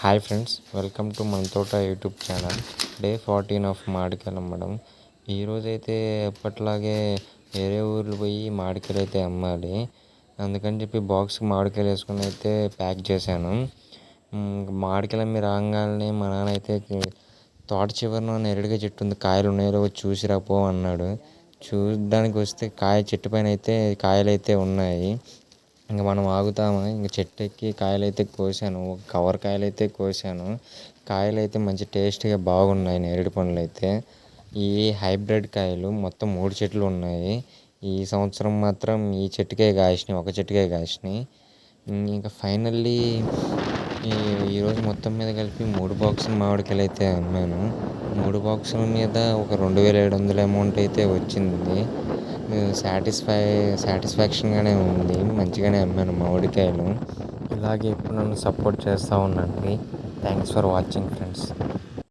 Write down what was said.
Hi friends, welcome to మన తోట YouTube channel. Day 14 of మామిడికాయలు అమ్మడం. ఈరోజైతే ఎప్పట్లాగే వేరే ఊర్లు పోయి మామిడికాయలు అయితే అమ్మాలి. అందుకని చెప్పి బాక్స్కి మామిడికాయలు వేసుకుని అయితే ప్యాక్ చేశాను. మామిడికాయలు అమ్మి రాగానే మా నాన్న అయితే తోట చివరిన నేరేడుకాయ చెట్టు ఉంది, కాయలు ఉన్నాయో చూసిరాపో అన్నాడు. చూడడానికి వస్తే చెట్టు పైన అయితే కాయలు అయితే ఉన్నాయి. ఇంక మనం ఆగుతామా? ఇంక చెట్టు ఎక్కి కాయలైతే కోసాను. ఒక కవర్ కాయలైతే కోసాను. కాయలైతే మంచి టేస్ట్గా బాగున్నాయి. నేరేడు పండ్లు అయితే ఈ హైబ్రిడ్ కాయలు మొత్తం 3 చెట్లు ఉన్నాయి. ఈ సంవత్సరం మాత్రం ఈ చెట్టుకే కాసినాయి, ఒక చెట్టుకే కాసినాయి. ఇంకా ఫైనల్లీ ఈరోజు మొత్తం మీద కలిపి 3 బాక్సులు మామిడికాయలు అయితే అమ్మాను. 3 బాక్సుల మీద ఒక 2700 అమౌంట్ అయితే వచ్చింది. సాటిస్ఫాక్షన్గానే ఉంది. మంచిగానే అమ్మాను మామిడికాయలు. ఇలాగే ఎప్పుడు నన్ను సపోర్ట్ చేస్తూ ఉండండి. Thanks for watching friends.